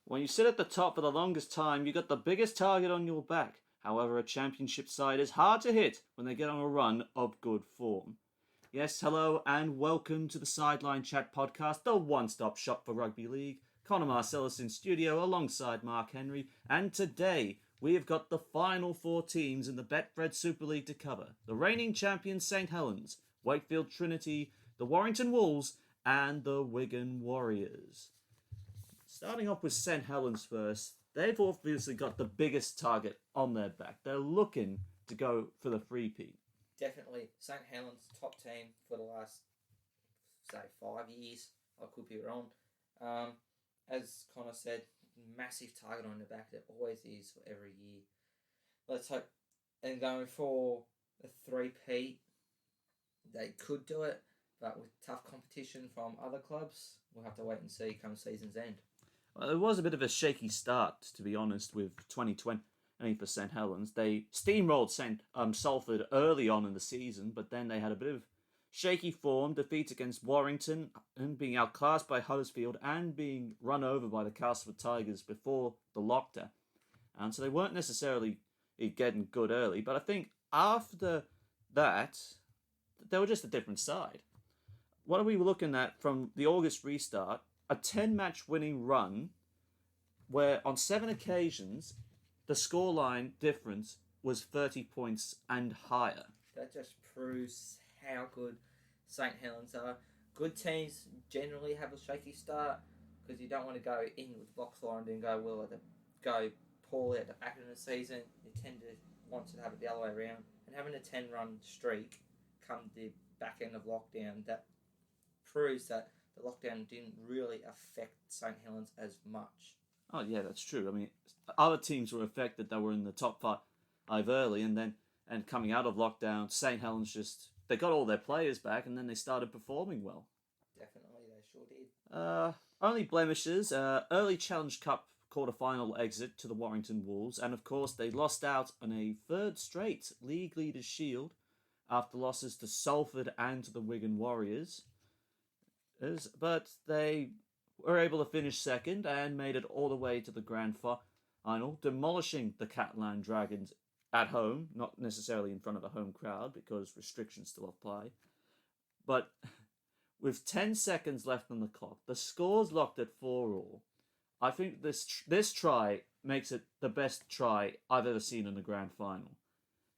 When you sit at the top for the longest time, you got the biggest target on your back. However, a championship side is hard to hit when they get on a run of good form. Yes, hello and welcome to the Sideline Chat podcast, the one-stop shop for rugby league. Connor Marcellus in studio alongside Mark Henry, and today we have got the final four teams in the Betfred Super Leauge to cover. The reigning champions St Helens, Wakefield Trinity, the Warrington Wolves, and the Wigan Warriors. Starting off with St Helens first, they've obviously got the biggest target on their back. They're looking to go for the three-peat. Definitely. St Helens, top team for the last, say, 5 years. I could be wrong. As Connor said, massive target on the back. There always is for every year. Let's hope. And going for a three-peat, they could do it. But with tough competition from other clubs, we'll have to wait and see come season's end. Well, it was a bit of a shaky start, to be honest, with 2020 for St Helens. They steamrolled Salford early on in the season, but then they had a bit of shaky form, defeats against Warrington, and being outclassed by Huddersfield, and being run over by the Castleford Tigers before the lockdown. And so they weren't necessarily getting good early, but I think after that, they were just a different side. What are we looking at from the August restart? A 10-match winning run where on 7 occasions the scoreline difference was 30 points and higher. That just proves how good St Helens are. Good teams generally have a shaky start because you don't want to go in with box line and then go poorly at the back of the season. You tend to want to have it the other way around. And having a 10-run streak come the back end of lockdown, that proves that the lockdown didn't really affect St Helens as much. Oh yeah, that's true. I mean, other teams were affected that were in the top five early, and coming out of lockdown, St Helens they got all their players back, and then they started performing well. Definitely, they sure did. Only blemishes: early Challenge Cup quarter-final exit to the Warrington Wolves, and of course they lost out on a third straight League Leaders Shield after losses to Salford and to the Wigan Warriors. But they were able to finish second and made it all the way to the grand final, demolishing the Catalan Dragons at home, not necessarily in front of a home crowd because restrictions still apply. But with 10 seconds left on the clock, the score's locked at 4-4. I think this try makes it the best try I've ever seen in the grand final.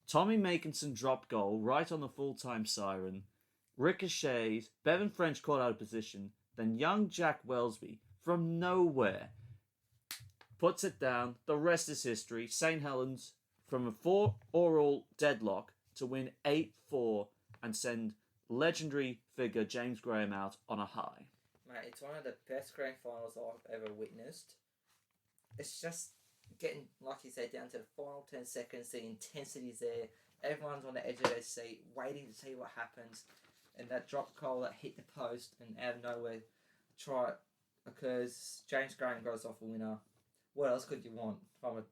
Tommy Makinson dropped goal right on the full-time siren, ricochets, Bevan French caught out of position, then young Jack Welsby, from nowhere, puts it down. The rest is history. St Helens, from a 4-4 deadlock, to win 8-4 and send legendary figure James Graham out on a high. Mate, it's one of the best grand finals I've ever witnessed. It's just getting, like you said, down to the final 10 seconds. The intensity's there. Everyone's on the edge of their seat, waiting to see what happens. And that drop goal that hit the post and out of nowhere try occurs. James Graham goes off a winner. What else could you want from an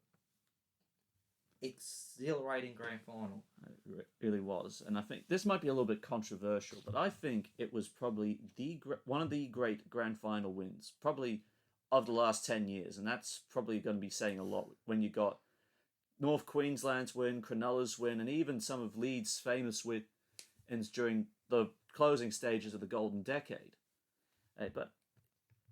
exhilarating grand final? It really was. And I think this might be a little bit controversial, but I think it was probably one of the great grand final wins, probably of the last 10 years. And that's probably going to be saying a lot when you got North Queensland's win, Cronulla's win, and even some of Leeds' famous wins during the closing stages of the Golden Decade. But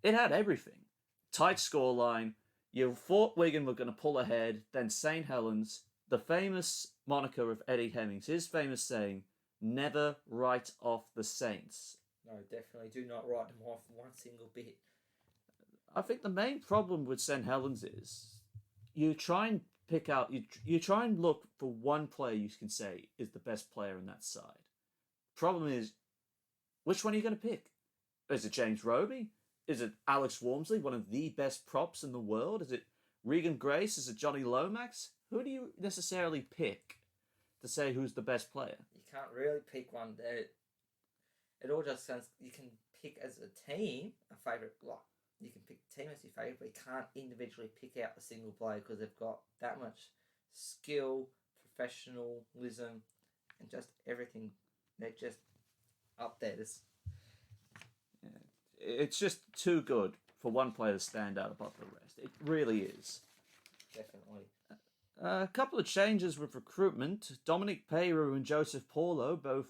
it had everything. Tight scoreline. You thought Wigan were going to pull ahead. Then St Helens, the famous moniker of Eddie Hemmings, his famous saying, never write off the Saints. No, definitely do not write them off one single bit. I think the main problem with St Helens is you try and pick out, you try and look for one player you can say is the best player in that side. Problem is, which one are you going to pick? Is it James Roby? Is it Alex Walmsley, one of the best props in the world? Is it Regan Grace? Is it Johnny Lomax? Who do you necessarily pick to say who's the best player? You can't really pick one. It all just sounds. You can pick as a team a favourite. Like you can pick the team as your favourite, but you can't individually pick out a single player because they've got that much skill, professionalism, and just everything. They're just up there. It's just too good for one player to stand out above the rest. It really is. Definitely. A couple of changes with recruitment. Dominic Peyrou and Joseph Paulo both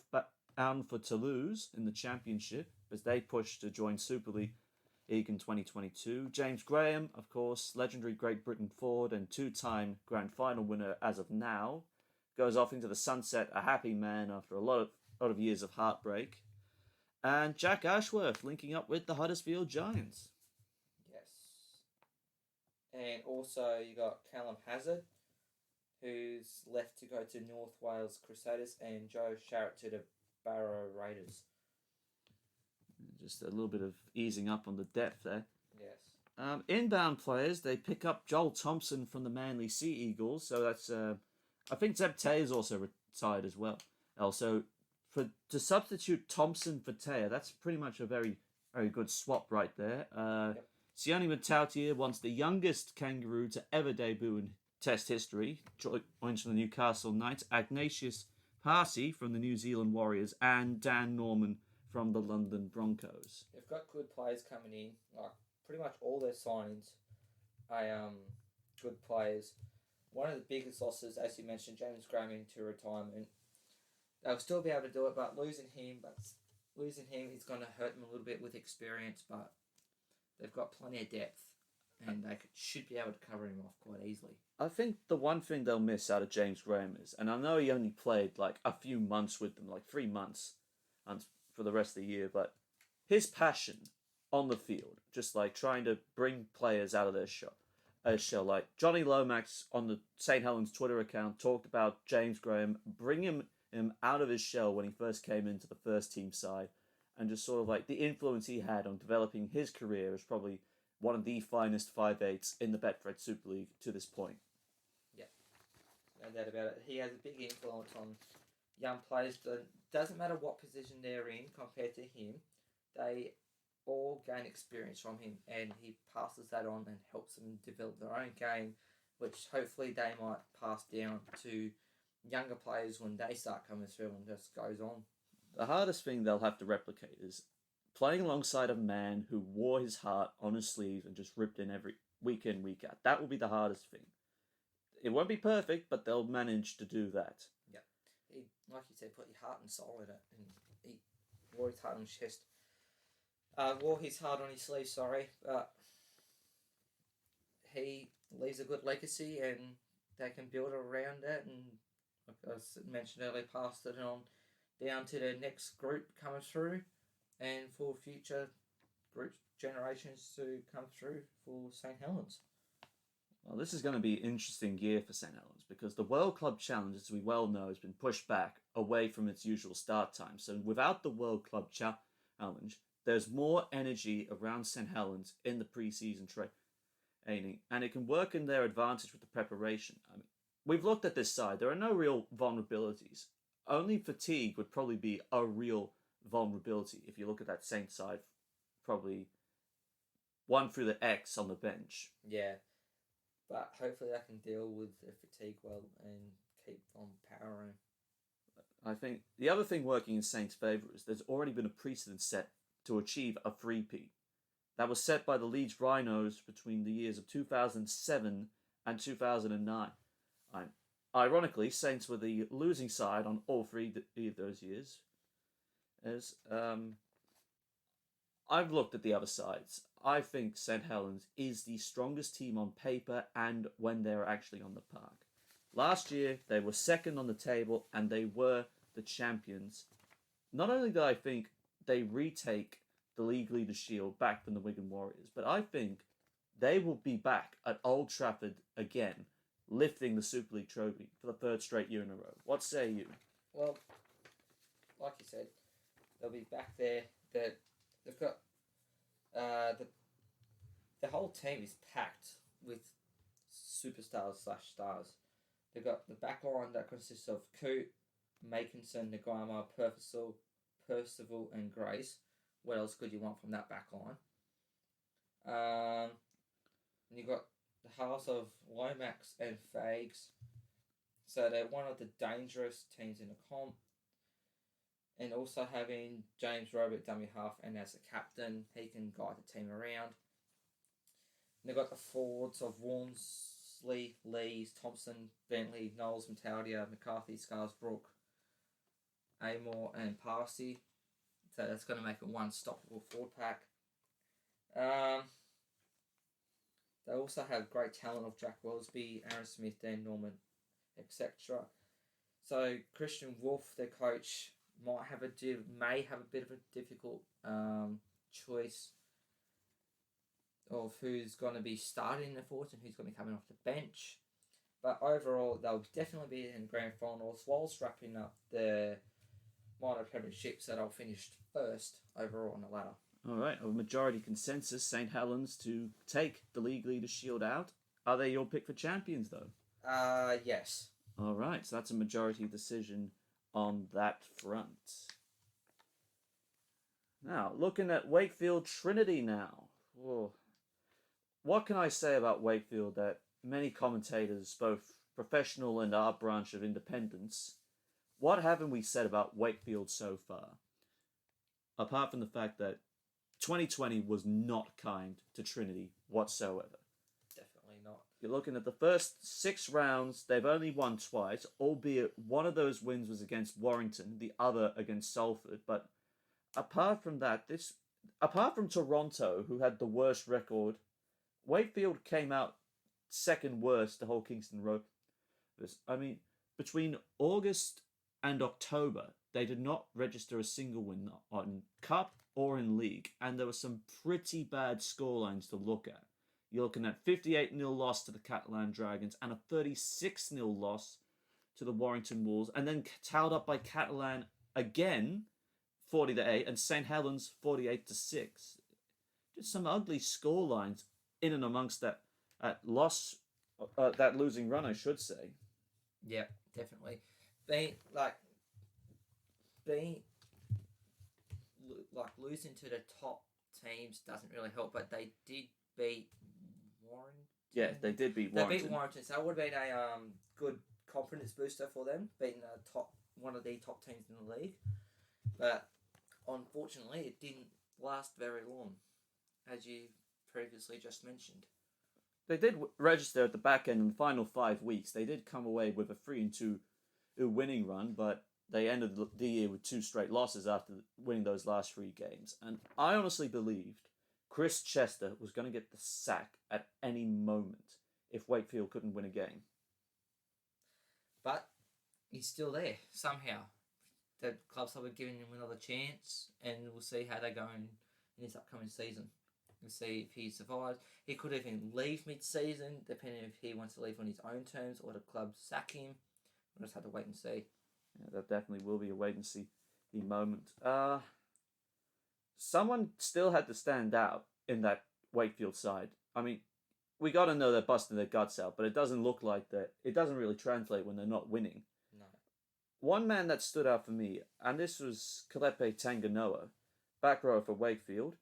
bound for Toulouse in the Championship as they push to join Super League in 2022. James Graham, of course, legendary Great Britain forward and two-time grand final winner as of now, goes off into the sunset a happy man after a lot of years of heartbreak. And Jack Ashworth linking up with the Huddersfield Giants. Yes. And also you got Callum Hazard, who's left to go to North Wales Crusaders, and Joe Sharrett to the Barrow Raiders. Just a little bit of easing up on the depth there. Yes. Inbound players, they pick up Joel Thompson from the Manly Sea Eagles. So that's, I think Zeb Tay is also retired as well. Also, to substitute Thompson for Tay, that's pretty much a very, very good swap right there. Yep. Sione Matautier, once the youngest Kangaroo to ever debut in Test history, joins from the Newcastle Knights. Ignatius Parsi from the New Zealand Warriors, and Dan Norman from the London Broncos. They've got good players coming in. Like pretty much all their signings are good players. One of the biggest losses, as you mentioned, James Graham into retirement. They'll still be able to do it, but losing him is going to hurt them a little bit with experience. But they've got plenty of depth, and they should be able to cover him off quite easily. I think the one thing they'll miss out of James Graham is, and I know he only played like a few months with them, like 3 months, for the rest of the year, but his passion on the field, just like trying to bring players out of their shell. Like Johnny Lomax on the St. Helens Twitter account talked about James Graham bringing him out of his shell when he first came into the first team side, and just sort of like the influence he had on developing his career is probably one of the finest 5'8" in the Betfred Super League to this point. Yeah, no doubt about it. He has a big influence on young players. Doesn't matter what position they're in compared to him, they all gain experience from him, and he passes that on and helps them develop their own game, which hopefully they might pass down to younger players when they start coming through, and just goes on. The hardest thing they'll have to replicate is playing alongside a man who wore his heart on his sleeve and just ripped in every week in, week out. That will be the hardest thing. It won't be perfect, but they'll manage to do that. Yeah. He, like you said, put your heart and soul in it, and he wore his heart on his chest. Wore his heart on his sleeve, but he leaves a good legacy, and they can build around that, and like I mentioned earlier, passed it on down to the next group coming through, and for future group generations to come through for St. Helens. Well, this is going to be an interesting year for St. Helens because the World Club Challenge, as we well know, has been pushed back away from its usual start time. So without the World Club Challenge, there's more energy around St. Helens in the pre-season training, and it can work in their advantage with the preparation. I mean, we've looked at this side. There are no real vulnerabilities. Only fatigue would probably be a real vulnerability if you look at that Saint side, probably one through the X on the bench. Yeah, but hopefully they can deal with the fatigue well and keep on powering. I think the other thing working in Saints' favour is there's already been a precedent set to achieve a 3P. That was set by the Leeds Rhinos between the years of 2007 and 2009. Ironically, Saints were the losing side on all three of those years. As I've looked at the other sides, I think St. Helens is the strongest team on paper and when they're actually on the park. Last year, they were second on the table and they were the champions. Not only do I think they retake the League Leaders' Shield back from the Wigan Warriors, but I think they will be back at Old Trafford again, lifting the Super League trophy for the third straight year in a row. What say you? Well, like you said, they'll be back there. They've got the whole team is packed with superstars/stars. They've got the back line that consists of Coote, Makinson, Nagama, Percival, and Grace. What else could you want from that back line? And you've got the house of Lomax and Fags. So they're one of the dangerous teams in the comp. And also having James Robert dummy half and as a captain, he can guide the team around. They've got the forwards of Walmsley, Lees, Thompson, Bentley, Knowles, Metaldia, McCarthy, Scarsbrook, Amor, and Parsi. So that's going to make it one stoppable forward pack. They also have great talent of Jack Wellesby, Aaron Smith, Dan Norman, etc. So Christian Wolf, their coach, may have a bit of a difficult choice of who's going to be starting in the forwards and who's going to be coming off the bench. But overall, they'll definitely be in grand finals whilst wrapping up the minor premierships that I'll finish first overall on the ladder. All right, a majority consensus, St. Helens to take the League Leaders Shield out. Are they your pick for champions, though? Yes. All right, so that's a majority decision on that front. Now, looking at Wakefield Trinity now. Whoa. What can I say about Wakefield that many commentators, both professional and our branch of independents, what haven't we said about Wakefield so far? Apart from the fact that 2020 was not kind to Trinity whatsoever. Definitely not. You're looking at the first 6 rounds, they've only won twice, albeit one of those wins was against Warrington, the other against Salford. But apart from that, apart from Toronto, who had the worst record, Wakefield came out second worst the whole Kingston Road. I mean, between August and October, they did not register a single win on Cup or in League, and there were some pretty bad scorelines to look at. You're looking at 58-0 loss to the Catalan Dragons and a 36-0 loss to the Warrington Wolves, and then tallied up by Catalan again, 40-8, and St. Helens 48-6. Just some ugly scorelines in and amongst that that losing run, I should say. Yeah, definitely. Losing to the top teams doesn't really help, but they did beat Warrington. Yeah, they did beat Warrington. They beat Warrington, so it would have been a good confidence booster for them, beating one of the top teams in the league. But unfortunately, it didn't last very long, as you previously just mentioned. They did register at the back end in the final 5 weeks. They did come away with a 3-2 winning run, but they ended the year with 2 straight losses after winning those last 3 games. And I honestly believed Chris Chester was going to get the sack at any moment if Wakefield couldn't win a game. But he's still there, somehow. The clubs have given him another chance, and we'll see how they go in this upcoming season. We'll see if he survives. He could even leave mid-season, depending if he wants to leave on his own terms or the club sack him. We'll just have to wait and see. Yeah, that definitely will be a wait and see moment. Someone still had to stand out in that Wakefield side. I mean, we got to know they're busting their guts out, but it doesn't look like that. It doesn't really translate when they're not winning. No. One man that stood out for me, and this was Kalepe Tanganoa, back rower for Wakefield.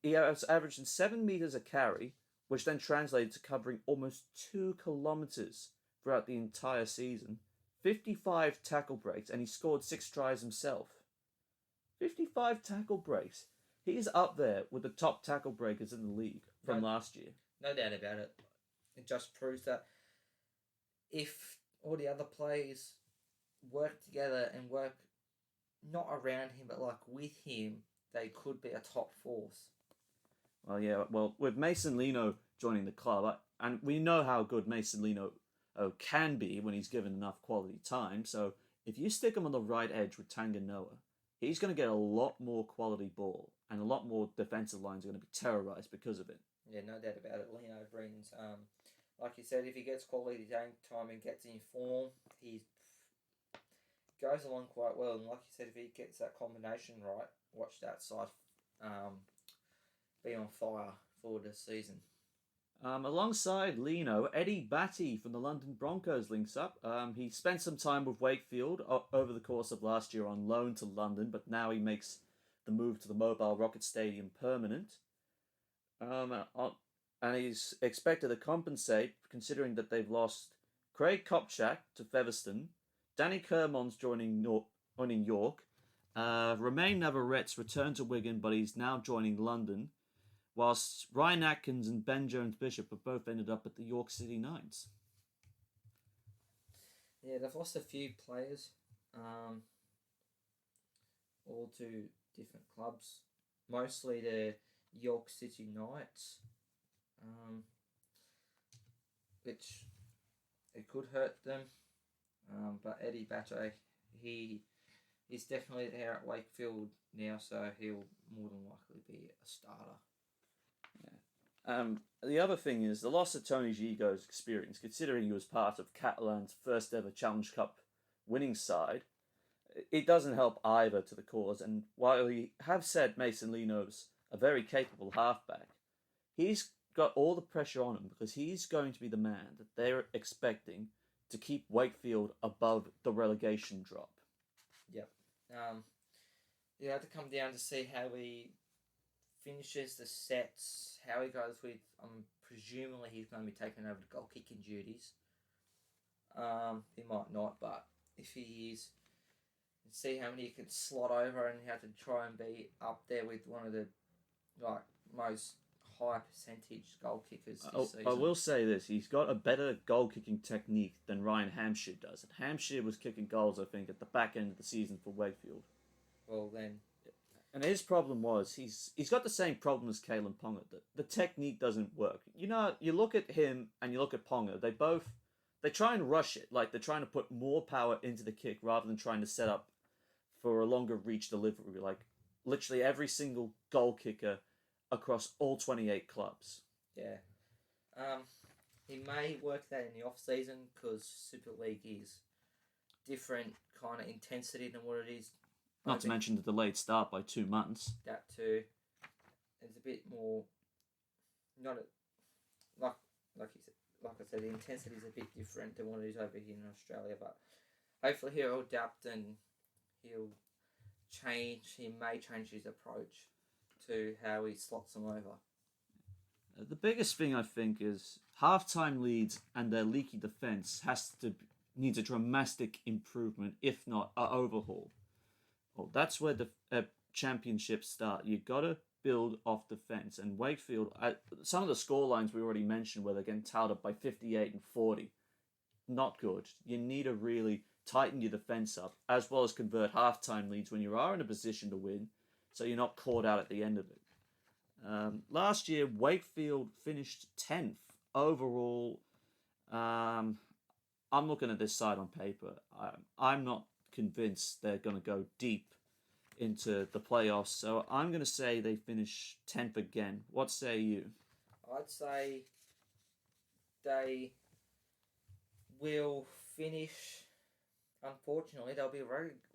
He was averaging 7 meters a carry, which then translated to covering almost 2 kilometers throughout the entire season. 55 tackle breaks, and he scored 6 tries himself. 55 tackle breaks. He's up there with the top tackle breakers in the league from last year. No doubt about it. It just proves that if all the other players work together and work not around him, but with him, they could be a top force. Well, yeah. Well, with Mason Lino joining the club, and we know how good Mason Lino can be when he's given enough quality time. So if you stick him on the right edge with Tanganoa, he's going to get a lot more quality ball, and a lot more defensive lines are going to be terrorized because of it. Yeah, no doubt about it. Lino brings, like you said, if he gets quality time and gets in form, he goes along quite well. And like you said, if he gets that combination right, watch that side be on fire for the season. Alongside Lino, Eddie Batty from the London Broncos links up. He spent some time with Wakefield over the course of last year on loan to London, but now he makes the move to the Mobile Rocket Stadium permanent. And he's expected to compensate, considering that they've lost Craig Kopchak to Featherstone, Danny Kermon's joining York, Romain Navarrette's returned to Wigan, but he's now joining London. whilst Ryan Atkins and Ben Jones-Bishop have both ended up at the York City Knights. Yeah, they've lost a few players, all to different clubs. Mostly the York City Knights, which it could hurt them. But Eddie Batto, he's definitely there at Wakefield now, so he'll more than likely be a starter. The other thing is the loss of Tony Gigo's experience, considering he was part of Catalan's first ever Challenge Cup winning side, it doesn't help either to the cause. And while we have said Mason Leno's a very capable halfback, he's got all the pressure on him because he's going to be the man that they're expecting to keep Wakefield above the relegation drop. Yep. You have to come down to see how he finishes the sets, how he goes with. Presumably he's going to be taking over the goal kicking duties. He might not, but if he is, see how many he can slot over and how to try and be up there with one of the most high percentage goal kickers this season. I will say this: he's got a better goal kicking technique than Ryan Hampshire does. And Hampshire was kicking goals, I think, at the back end of the season for Wakefield. Well then. And his problem was he's got the same problem as Kalen Ponga. The technique doesn't work. You know, you look at him and you look at Ponga. They try and rush it, like they're trying to put more power into the kick rather than trying to set up for a longer reach delivery. Like literally every single goal kicker across all 28 clubs. Yeah. He may work that in the off season because Super League is different kind of intensity than what it is. Not to mention the delayed start by 2 months. That too. It's a bit more, not like you said. Like I said, the intensity is a bit different than what it is over here in Australia. But hopefully he'll adapt and he'll change. He may change his approach to how he slots them over. The biggest thing I think is half-time leads and their leaky defence needs a dramatic improvement, if not an overhaul. Well, that's where the championships start. You got to build off defence. And Wakefield, some of the scorelines we already mentioned where they're getting towed up by 58 and 40, not good. You need to really tighten your defence up, as well as convert half-time leads when you are in a position to win, so you're not caught out at the end of it. Last year, Wakefield finished 10th overall. I'm looking at this side on paper. I'm not convinced they're going to go deep into the playoffs, so I'm going to say they finish 10th again. What say you? I'd say they will finish, unfortunately, they'll be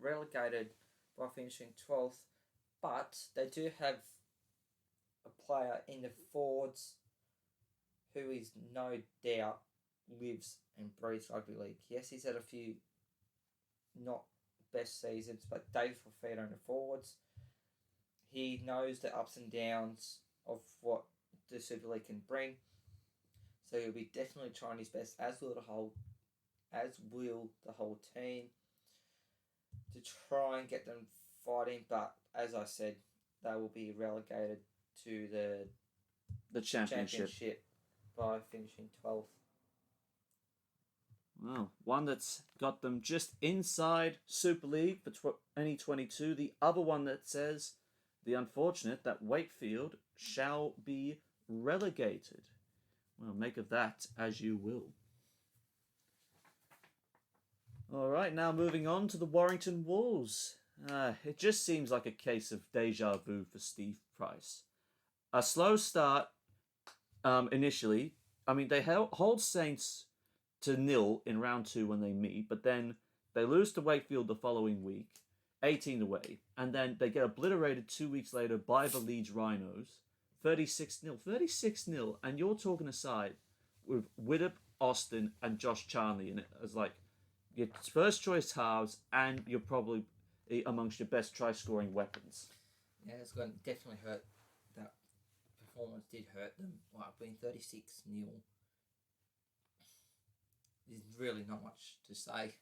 relegated by finishing 12th, but they do have a player in the forwards who is no doubt lives and breathes rugby league. Yes, he's had a few not best seasons, but Dave Fafita in the forwards, he knows the ups and downs of what the Super League can bring, so he'll be definitely trying his best, as will the whole team, to try and get them fighting. But as I said, they will be relegated to the championship by finishing 12th. Well, one that's got them just inside Super League for 2022. The other one that says the unfortunate that Wakefield shall be relegated. Well, make of that as you will. All right, now moving on to the Warrington Wolves. It just seems like a case of deja vu for Steve Price. A slow start initially. I mean, they hold Saints to 0 in round 2 when they meet, but then they lose to Wakefield the following week, 18 away, and then they get obliterated 2 weeks later by the Leeds Rhinos, 36-0. 36-0, and you're talking aside with Widdop, Austin, and Josh Charnley in it as like your first choice halves, and you're probably amongst your best try-scoring weapons. Yeah, it's going to definitely hurt. That performance did hurt them. Like being 36-0. There's really not much to say.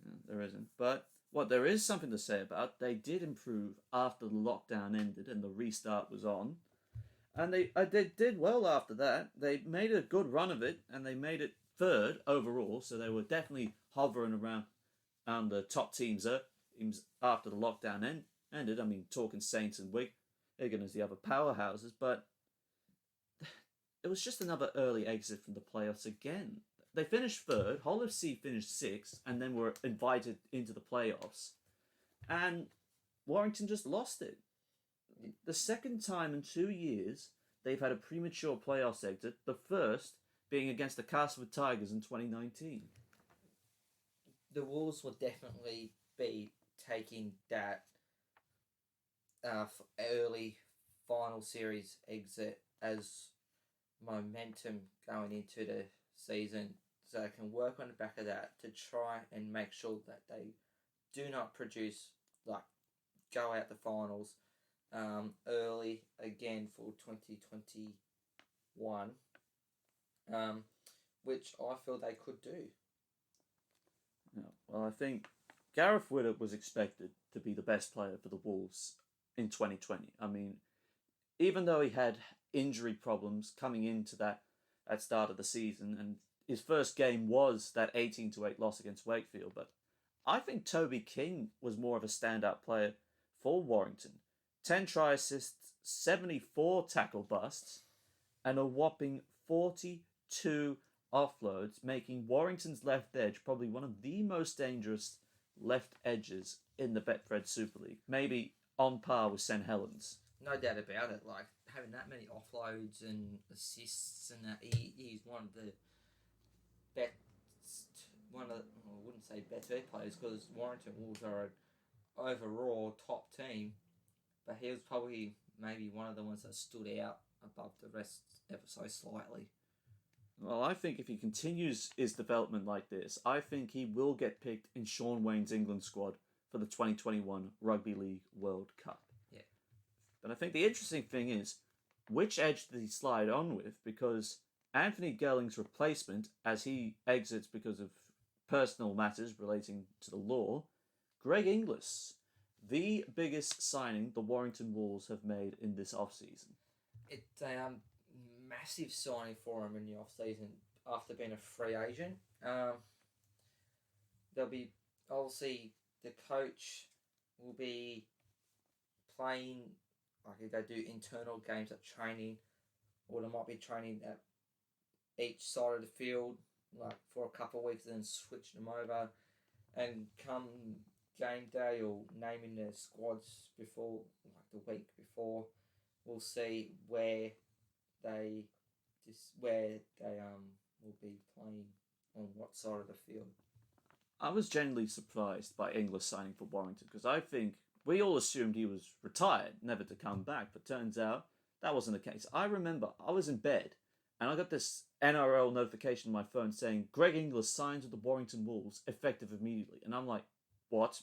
Yeah, there isn't. But what there is something to say about, they did improve after the lockdown ended and the restart was on. And they did well after that. They made a good run of it, and they made it third overall. So they were definitely hovering around the top teams after the lockdown ended. I mean, talking Saints and Wigan as the other powerhouses, but it was just another early exit from the playoffs again. They finished third. Hull FC finished sixth, and then were invited into the playoffs. And Warrington just lost it. The second time in 2 years they've had a premature playoffs exit, the first being against the Castleford Tigers in 2019. The Wolves will definitely be taking that early final series exit as momentum going into the season, so they can work on the back of that to try and make sure that they do not produce, go out the finals early again for 2021, which I feel they could do. Yeah, well, I think Gareth Widdop was expected to be the best player for the Wolves in 2020. I mean, even though he had injury problems coming into that at start of the season, and his first game was that 18-8 loss against Wakefield, but I think Toby King was more of a standout player for Warrington. 10 try assists, 74 tackle busts, and a whopping 42 offloads, making Warrington's left edge probably one of the most dangerous left edges in the Betfred Super Leauge. Maybe on par with St. Helens. No doubt about it. Having that many offloads and assists and that, he's one of the best. I wouldn't say best players, because Warrington Wolves are an overall top team, but he was probably maybe one of the ones that stood out above the rest ever so slightly. Well, I think if he continues his development like this, I think he will get picked in Sean Wayne's England squad for the 2021 Rugby League World Cup. Yeah. But I think the interesting thing is, which edge did he slide on with? Because Anthony Gelling's replacement, as he exits because of personal matters relating to the law, Greg Inglis, the biggest signing the Warrington Wolves have made in this off-season. It's a massive signing for him in the off-season after being a free agent. There'll be, obviously, the coach will be playing, if they do internal games at training, or they might be training at each side of the field, for a couple of weeks, and then switch them over, and come game day or naming their squads before, the week before, we'll see where they will be playing on what side of the field. I was genuinely surprised by Inglis signing for Warrington, because I think we all assumed he was retired, never to come back, but turns out that wasn't the case. I remember I was in bed and I got this NRL notification on my phone saying Greg Inglis signs with the Warrington Wolves effective immediately, and I'm like, what?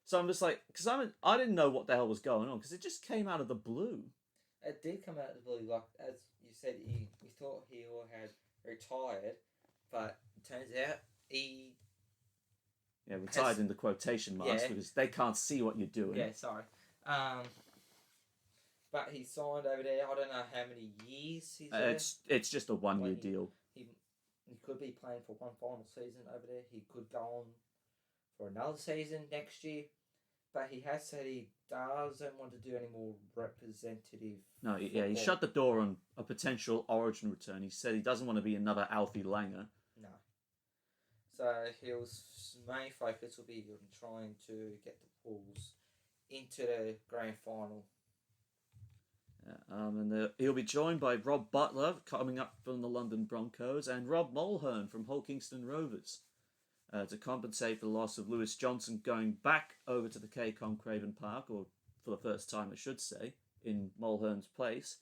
So I'm just like, because I didn't know what the hell was going on, because it just came out of the blue. It did come out of the blue, as you said, we thought he all had retired, but it turns out he... Yeah, retired in the quotation marks, because they can't see what you're doing. Yeah, sorry. But he signed over there, I don't know how many years he's there. It's just a one-year deal. He could be playing for one final season over there. He could go on for another season next year. But he has said he doesn't want to do any more representative football. He shut the door on a potential Origin return. He said he doesn't want to be another Alfie Langer. No. So his main focus will be on trying to get the Wolves into the grand final. And he'll be joined by Rob Butler, coming up from the London Broncos, and Rob Mulhern from Hull Kingston Rovers, to compensate for the loss of Lewis Johnson going back over to the KCOM Craven Park, or for the first time I should say, in Mulhern's place.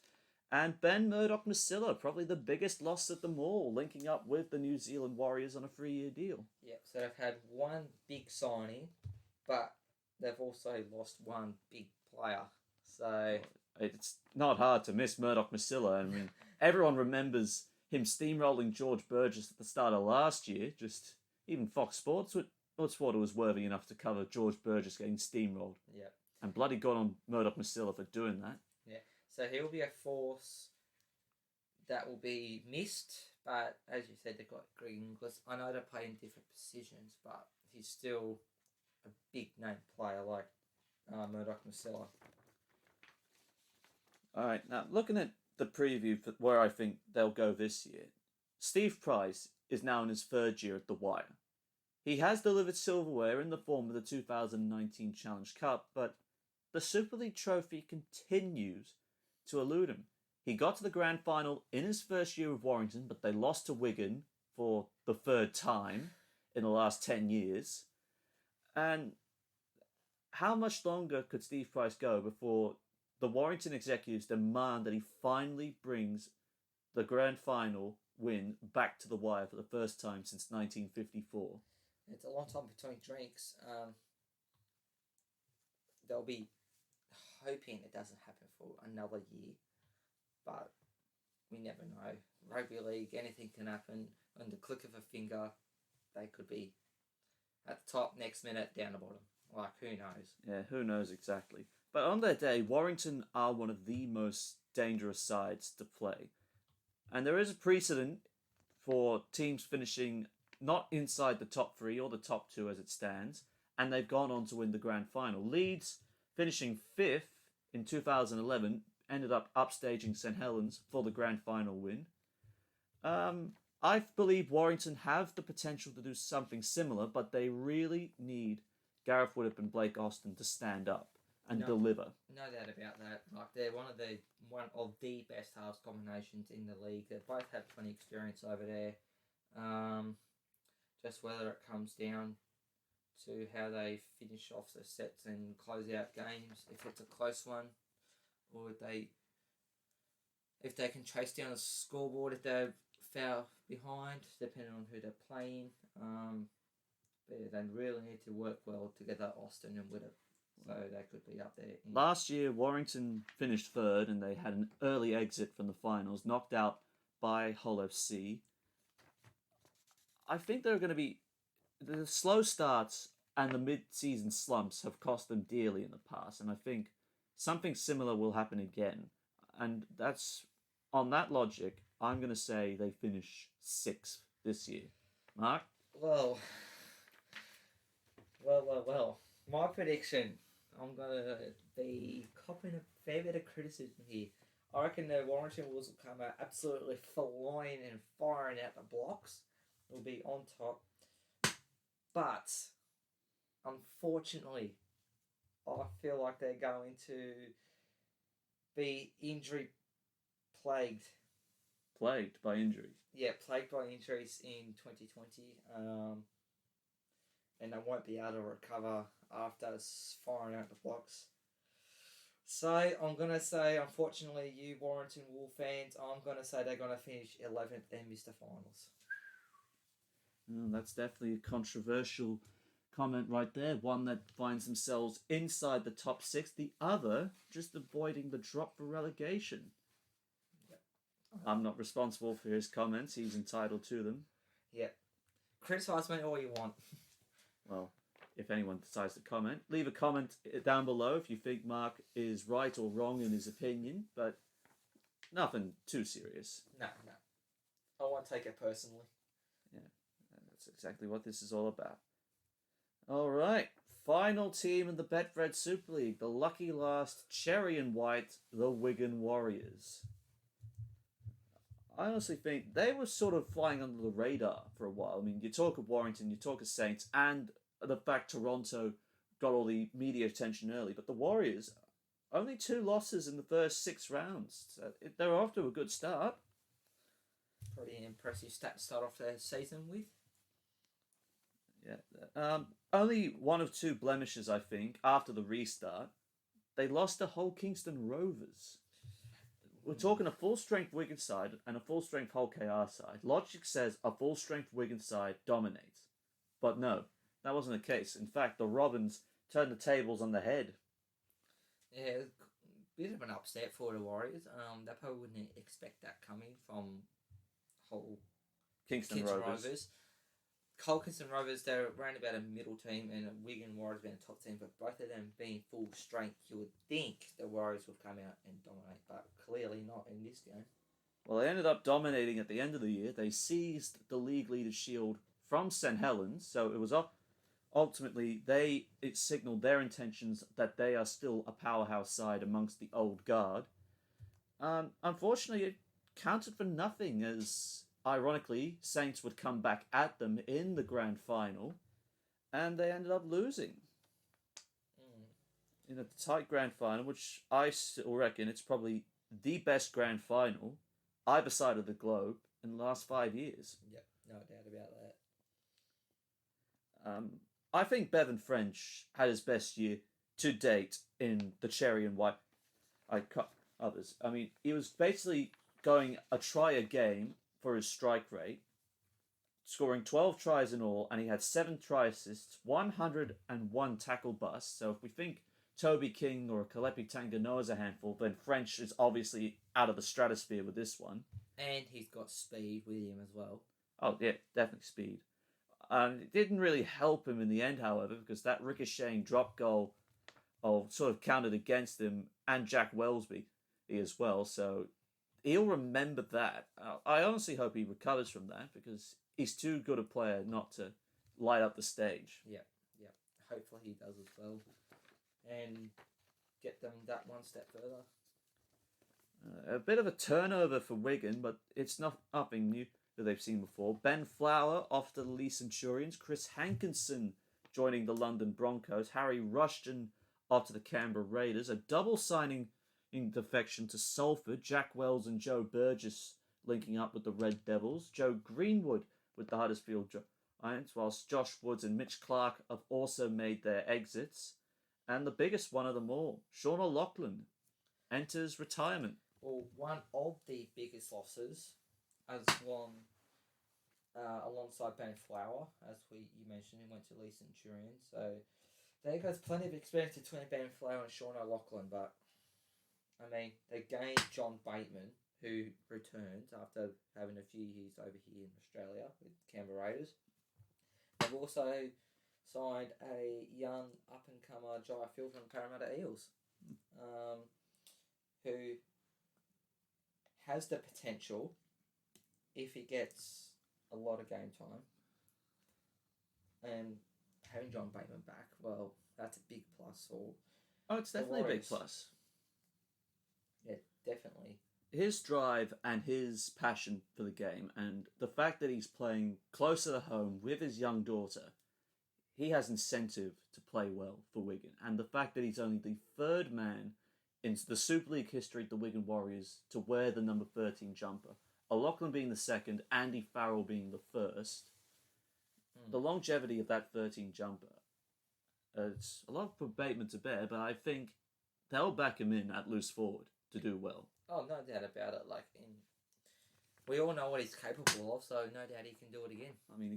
And Ben Murdoch-Masila, probably the biggest loss at them all, linking up with the New Zealand Warriors on a 3-year deal. Yep, so they've had one big signing, but they've also lost one big player. So it's not hard to miss Murdoch-Masila. I mean, everyone remembers him steamrolling George Burgess at the start of last year. Just even Fox Sports was worthy enough to cover George Burgess getting steamrolled. Yeah. And bloody got on Murdoch-Masila for doing that. Yeah. So he'll be a force that will be missed. But as you said, they've got Greg Inglis. I know they play in different positions, but he's still a big name player like Murdoch Masella. All right, now looking at the preview for where I think they'll go this year, Steve Price is now in his third year at the Wire. He has delivered silverware in the form of the 2019 Challenge Cup, but the Super League trophy continues to elude him. He got to the grand final in his first year with Warrington, but they lost to Wigan for the third time in the last 10 years. And how much longer could Steve Price go before the Warrington executives demand that he finally brings the grand final win back to the Wire for the first time since 1954? It's a long time between drinks. They'll be hoping it doesn't happen for another year, but we never know. Rugby league, anything can happen. On the click of a finger, they could be at the top, next minute down the bottom. Like, who knows? Yeah, who knows exactly. But on their day, Warrington are one of the most dangerous sides to play. And there is a precedent for teams finishing not inside the top 3 or the top 2 as it stands, and they've gone on to win the grand final. Leeds, finishing 5th in 2011, ended up upstaging St Helens for the grand final win. I believe Warrington have the potential to do something similar, but they really need Gareth Woodop and Blake Austin to stand up and deliver. No doubt about that. Like, they're one of the best halves combinations in the league. They both have plenty of experience over there. Just whether it comes down to how they finish off their sets and close out games, if it's a close one, or if they can chase down the scoreboard if they're far behind, depending on who they're playing. But yeah, they really need to work well together, Austin and Widdop, so they could be up there. Last year, Warrington finished 3rd and they had an early exit from the finals, knocked out by Hull FC. I think they're going to be... The slow starts and the mid-season slumps have cost them dearly in the past, and I think something similar will happen again. And that's... On that logic, I'm going to say they finish 6th this year. Mark? Well. My prediction, I'm going to be copping a fair bit of criticism here. I reckon the Warrington Wolves will come out absolutely flying and firing out the blocks. Will be on top. But, unfortunately, I feel like they're going to be injury plagued. Plagued by injuries? Yeah, plagued by injuries in 2020. And they won't be able to recover after firing out the blocks. So, I'm going to say, unfortunately, you Warrington Wolf fans, I'm going to say they're going to finish 11th and miss the finals. That's definitely a controversial comment right there. One that finds themselves inside the top 6. The other just avoiding the drop for relegation. Yep. I'm not responsible for his comments. He's entitled to them. Yep. Criticise me all you want. Well, if anyone decides to comment, leave a comment down below if you think Mark is right or wrong in his opinion, but nothing too serious. No. I won't take it personally. Yeah, that's exactly what this is all about. All right, final team in the Betfred Super League, the lucky last cherry and white, the Wigan Warriors. I honestly think they were sort of flying under the radar for a while. I mean, you talk of Warrington, you talk of Saints, and the fact Toronto got all the media attention early, but the Warriors, only 2 losses in the first 6 rounds. So they were off to a good start. Pretty impressive stat to start off their season with. Yeah. Only 1 of 2 blemishes, I think, after the restart. They lost to Hull Kingston Rovers. We're talking a full-strength Wigan side and a full-strength Hull KR side. Logic says a full-strength Wigan side dominates. But no, that wasn't the case. In fact, the Robins turned the tables on the head. Yeah, it was a bit of an upset for the Warriors. They probably wouldn't expect that coming from Hull Kingston Rovers. Colchester and Rovers, they're around about a middle team, and Wigan Warriors being a top team, but both of them being full strength, you would think the Warriors would come out and dominate, but clearly not in this game. Well, they ended up dominating at the end of the year. They seized the league leaders' shield from St Helens, so it was ultimately it signalled their intentions that they are still a powerhouse side amongst the old guard. Unfortunately, it counted for nothing, as ironically Saints would come back at them in the grand final, and they ended up losing in a tight grand final, which I still reckon it's probably the best grand final either side of the globe in the last 5 years. Yep, no doubt about that. I think Bevan French had his best year to date in the cherry and white. I cut others. I mean, he was basically going a try a game for his strike rate, scoring 12 tries in all, and he had 7 try assists, 101 tackle busts. So if we think Toby King or Kalepi Tanganoa is a handful, then French is obviously out of the stratosphere with this one. And he's got speed with him as well. Oh, yeah, definitely speed. It didn't really help him in the end, however, because that ricocheting drop goal sort of counted against him, and Jack Wellesby as well. So he'll remember that. I honestly hope he recovers from that, because he's too good a player not to light up the stage. Yeah. Hopefully he does as well. And get them that one step further. A bit of a turnover for Wigan, but it's nothing new that they've seen before. Ben Flower off to the Lee Centurions, Chris Hankinson joining the London Broncos, Harry Rushton off to the Canberra Raiders, a double signing in defection to Salford, Jack Wells and Joe Burgess linking up with the Red Devils, Joe Greenwood with the Huddersfield Giants, whilst Josh Woods and Mitch Clark have also made their exits. And the biggest one of them all, Sean O'Loughlin, enters retirement. Well, one of the biggest losses as one alongside Ben Flower, as you mentioned, he went to Lee Centurion. So there goes plenty of experience between Ben Flower and Sean O'Loughlin. But I mean, they gained John Bateman, who returned after having a few years over here in Australia with Canberra Raiders. They've also signed a young up-and-comer Jai Field from Parramatta Eels, who has the potential, if he gets a lot of game time, and having John Bateman back, well, that's a big plus. It's definitely a big plus. Yeah, definitely. His drive and his passion for the game, and the fact that he's playing closer to home with his young daughter, he has incentive to play well for Wigan. And the fact that he's only the third man in the Super League history of the Wigan Warriors to wear the number 13 jumper, O'Loughlin being the second, Andy Farrell being the first, the longevity of that 13 jumper, it's a lot for Bateman to bear, but I think they'll back him in at loose forward to do well. Oh, no doubt about it. We all know what he's capable of, so no doubt he can do it again. I mean,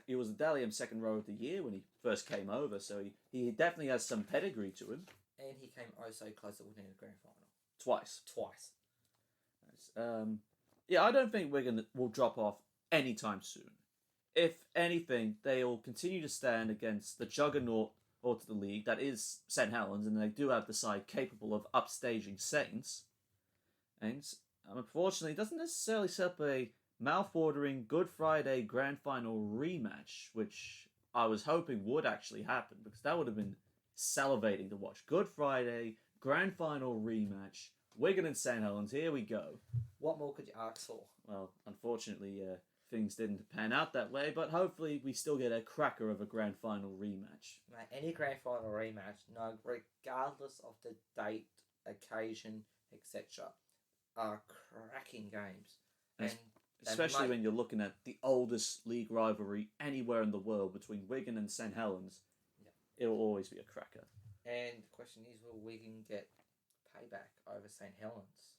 he was the Dally M second row of the year when he first came over, so he definitely has some pedigree to him. And he came so close to winning the grand final. Twice. Nice. Yeah, I don't think Wigan will drop off anytime soon. If anything, they'll continue to stand against the juggernaut of the league, that is St Helens, and they do have the side capable of upstaging Saints. And unfortunately, it doesn't necessarily set up a mouth-watering Good Friday grand final rematch, which I was hoping would actually happen, because that would have been salivating to watch. Good Friday, grand final rematch, Wigan and St Helens, here we go. What more could you ask for? Well, unfortunately, things didn't pan out that way, but hopefully we still get a cracker of a grand final rematch. Mate, any grand final rematch, no, regardless of the date, occasion, etc., are cracking games. And especially when you're looking at the oldest league rivalry anywhere in the world between Wigan and St Helens, it'll always be a cracker. And the question is, will Wigan get payback over St Helens?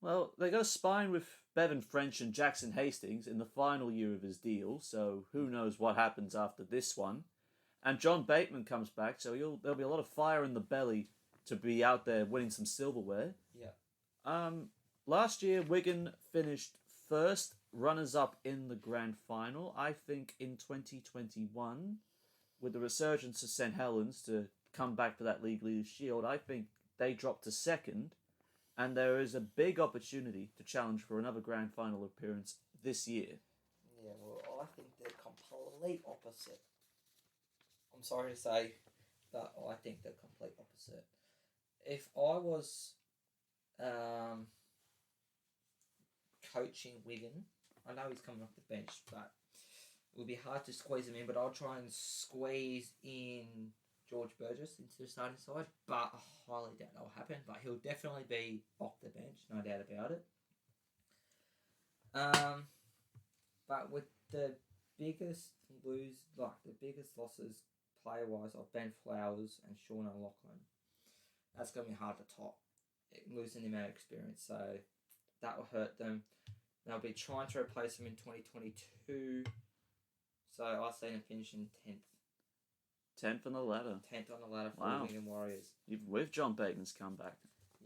Well, they got a spine with Bevan French and Jackson Hastings in the final year of his deal, so who knows what happens after this one. And John Bateman comes back, so there'll be a lot of fire in the belly to be out there winning some silverware. Yeah. Last year, Wigan finished first runners-up in the grand final. I think in 2021, with the resurgence of St. Helens to come back for that League Leaders Shield, I think they dropped to second, and there is a big opportunity to challenge for another grand final appearance this year. Yeah, well, I think they're complete opposite. I'm sorry to say, but I think they're complete opposite. If I was coaching Wigan, I know he's coming off the bench, but it would be hard to squeeze him in, but I'll try and squeeze in George Burgess into the starting side, but I highly doubt that'll happen, but he'll definitely be off the bench, no doubt about it. But with the biggest losses player-wise of Ben Flowers and Sean O'Loughlin, that's going to be hard to top, losing the amount of experience, so that will hurt them. They'll be trying to replace him in 2022, so I see them finishing 10th. 10th on the ladder. 10th on the ladder for Wow. Wigan Warriors. Even with John Bateman's comeback.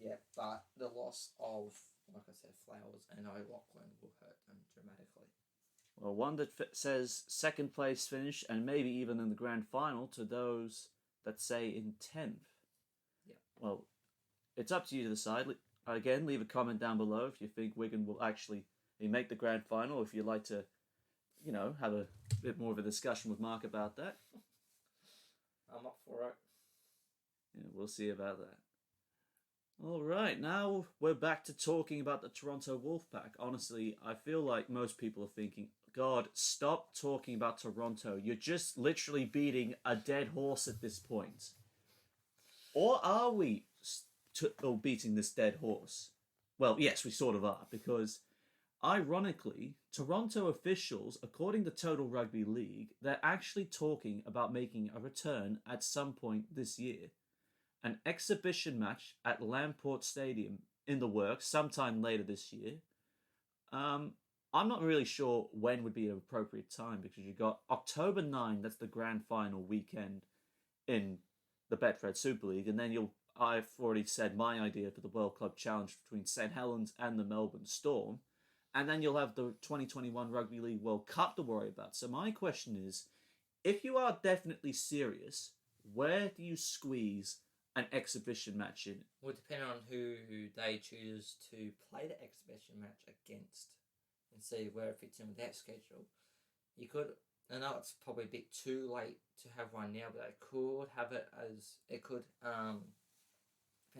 Yeah, but the loss of, like I said, Flowers and O'Loughlin will hurt them dramatically. Well, one that says second place finish and maybe even in the grand final to those that say in 10th. Yeah. Well, it's up to you to decide. Again, leave a comment down below if you think Wigan will actually make the grand final. If you'd like to, have a bit more of a discussion with Mark about that. I'm up for it. Yeah, we'll see about that. All right, now we're back to talking about the Toronto Wolfpack. Honestly, I feel like most people are thinking, God, stop talking about Toronto. You're just literally beating a dead horse at this point. Or are we beating this dead horse? Well, yes, we sort of are, because ironically, Toronto officials, according to Total Rugby League, they're actually talking about making a return at some point this year. An exhibition match at Lamport Stadium in the works sometime later this year. I'm not really sure when would be an appropriate time, because you've got October 9, that's the grand final weekend in the Betfred Super Leauge, and then I've already said my idea for the World Club Challenge between St. Helens and the Melbourne Storm. And then you'll have the 2021 Rugby League World Cup to worry about. So my question is, if you are definitely serious, where do you squeeze an exhibition match in? Will depend on who they choose to play the exhibition match against and see where it fits in with that schedule. You could, I know it's probably a bit too late to have one now, but they could have it as, depending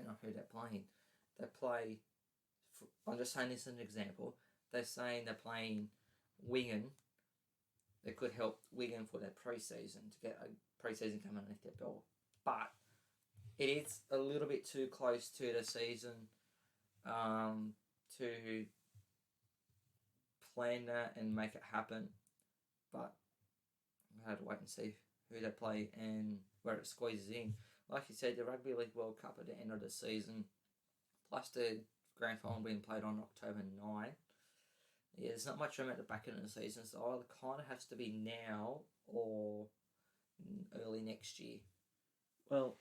on who they're playing. They play, I'm just saying this as an example, they're saying they're playing Wigan. They could help Wigan for their pre-season, to get a pre-season coming underneath their belt. But it is a little bit too close to the season to plan that and make it happen. But I have to wait and see who they play and where it squeezes in. Like you said, the Rugby League World Cup at the end of the season, plus the grand final being played on October 9. Yeah, there's not much room at the back end of the season, so either kind of has to be now or early next year. Well,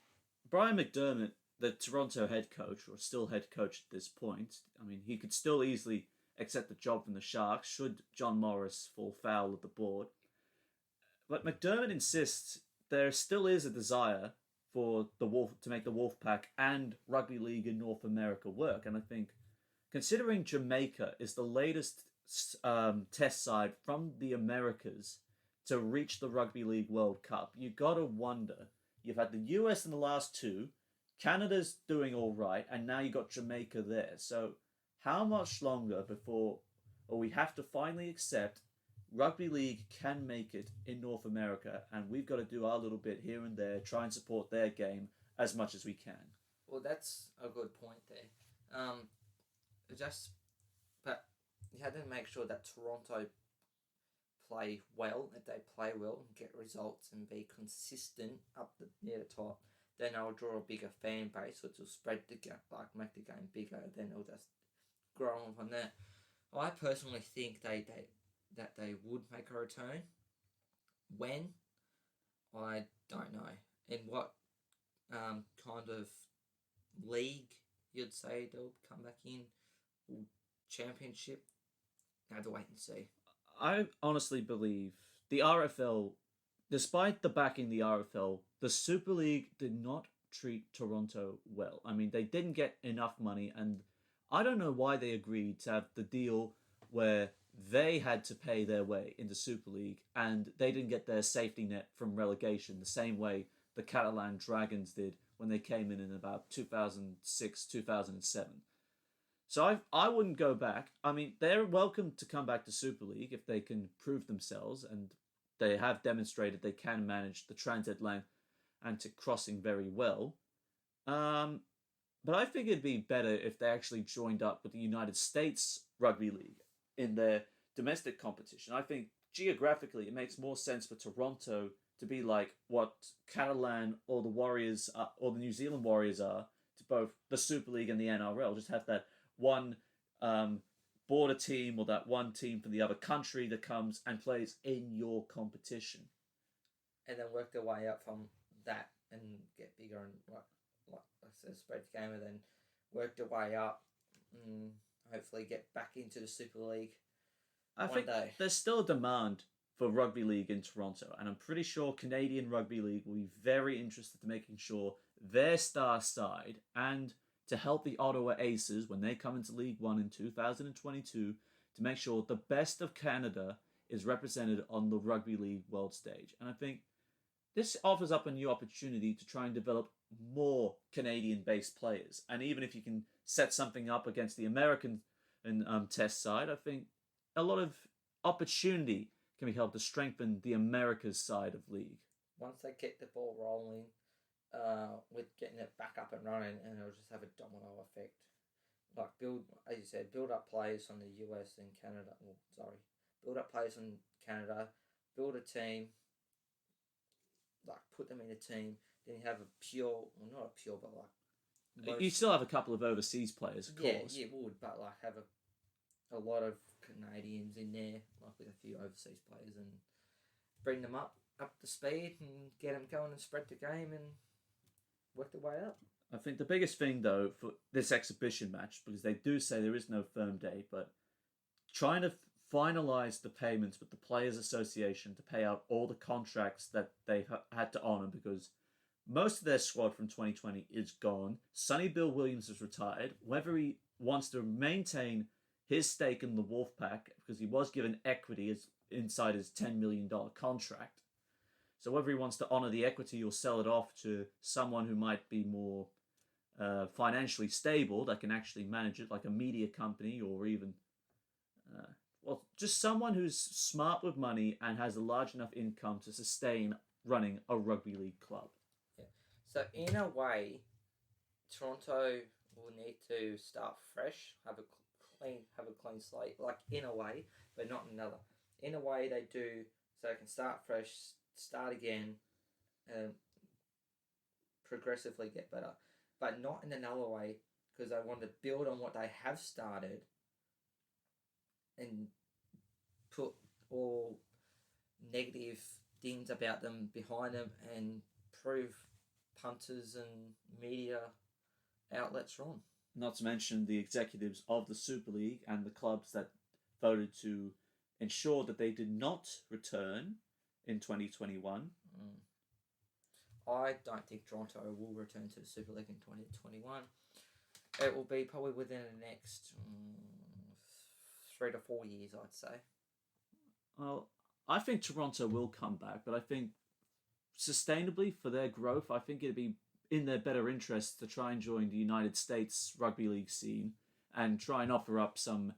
Brian McDermott, the Toronto head coach, or still head coach at this point, I mean, he could still easily accept the job from the Sharks should John Morris fall foul of the board. But McDermott insists there still is a desire for to make the Wolfpack and rugby league in North America work, and I think, considering Jamaica is the latest test side from the Americas to reach the Rugby League World Cup, you gotta wonder. You've had the US in the last two, Canada's doing all right, and now you got Jamaica there. So how much longer before we have to finally accept rugby league can make it in North America, and we've got to do our little bit here and there, try and support their game as much as we can. Well, that's a good point there. But you had to make sure that Toronto play well, that they play well and get results and be consistent up near the top. Then they'll draw a bigger fan base, which will spread the gap, make the game bigger. Then it'll just grow on from there. I personally think that they would make a return. When? I don't know. In what kind of league you'd say they'll come back in? Championship? have to wait and see. I honestly believe the RFL, despite the backing the RFL, the Super League did not treat Toronto well. I mean, they didn't get enough money, and I don't know why they agreed to have the deal where they had to pay their way into Super League and they didn't get their safety net from relegation the same way the Catalan Dragons did when they came in about 2006, 2007. So I wouldn't go back. I mean, they're welcome to come back to Super League if they can prove themselves, and they have demonstrated they can manage the transatlantic crossing very well. Um, but I think it'd be better if they actually joined up with the United States Rugby League in their domestic competition. I think geographically it makes more sense for Toronto to be like what Catalan or the Warriors are, or the New Zealand Warriors are to both the Super League and the NRL. Just have that one border team or that one team from the other country that comes and plays in your competition. And then work their way up from that and get bigger and like I said, spread the game and then work their way up and hopefully get back into the Super League I one think day. there's still a demand for rugby league in Toronto, and I'm pretty sure Canadian Rugby League will be very interested in making sure their star side and to help the Ottawa Aces when they come into League One in 2022 to make sure the best of Canada is represented on the rugby league world stage. And I think this offers up a new opportunity to try and develop more Canadian-based players. And even if you can set something up against the American and test side, I think a lot of opportunity can be held to strengthen the Americas side of league. Once they get the ball rolling, with getting it back up and running, and it'll just have a domino effect. Like build, as you said, build up players from the US and Canada. Well, sorry, build up players from Canada, build a team. Like put them in a team. Then you have a pure, well, not a pure, but like You still have a couple of overseas players, of course. Yeah, you would, but like have a lot of Canadians in there, like with a few overseas players, and bring them up to speed and get them going and spread the game and work their way up. I think the biggest thing, though, for this exhibition match, because they do say there is no firm date, but trying to finalise the payments with the Players Association to pay out all the contracts that they had to honour, because most of their squad from 2020 is gone. Sonny Bill Williams is retired. Whether he wants to maintain his stake in the Wolfpack, because he was given equity inside his $10 million contract, so whether he wants to honour the equity or sell it off to someone who might be more financially stable, that can actually manage it, like a media company or even, just someone who's smart with money and has a large enough income to sustain running a rugby league club. Yeah. So in a way, Toronto will need to start fresh, have a clean slate, like in a way, but not in another. In a way, they do so they can start fresh, start again, and progressively get better, but not in another way because they want to build on what they have started and put all negative things about them behind them and prove punters and media outlets wrong. Not to mention the executives of the Super League and the clubs that voted to ensure that they did not return in 2021. I don't think Toronto will return to the Super League in 2021. It will be probably within the next 3 to 4 years, I'd say. Well, I think Toronto will come back, but I think sustainably for their growth, I think it'd be in their better interest to try and join the United States rugby league scene and try and offer up some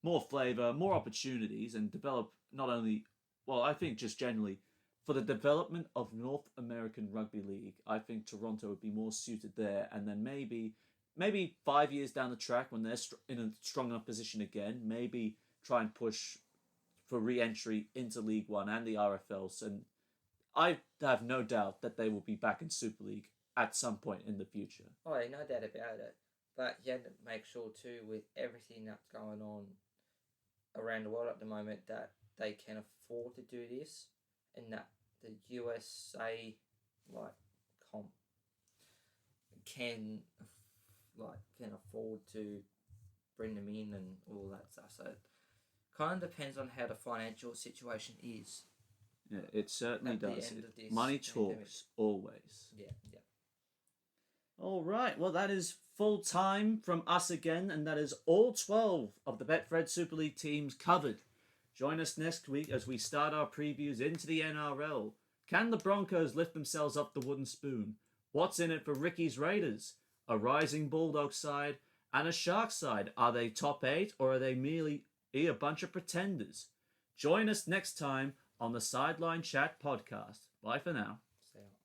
more flavour, more opportunities, and develop not only, I think just generally, for the development of North American Rugby League, I think Toronto would be more suited there. And then maybe 5 years down the track when they're in a strong enough position again, maybe try and push for re-entry into League One and the RFLs. And I have no doubt that they will be back in Super League at some point in the future. Oh, yeah, no doubt about it. But you have to make sure too, with everything that's going on around the world at the moment, that they can afford to do this, and that the USA can afford to bring them in and all that stuff. So Kind of depends on how the financial situation is. Yeah, it certainly At the does. end of this Money pandemic. talks always. Yeah. All right, well, that is full time from us again, and that is all 12 of the Betfred Super League teams covered. Join us next week as we start our previews into the NRL. Can the Broncos lift themselves up the wooden spoon? What's in it for Ricky's Raiders? A rising Bulldog side and a Shark side. Are they top 8 or are they merely a bunch of pretenders? Join us next time on the Sideline Chat podcast. Bye for now.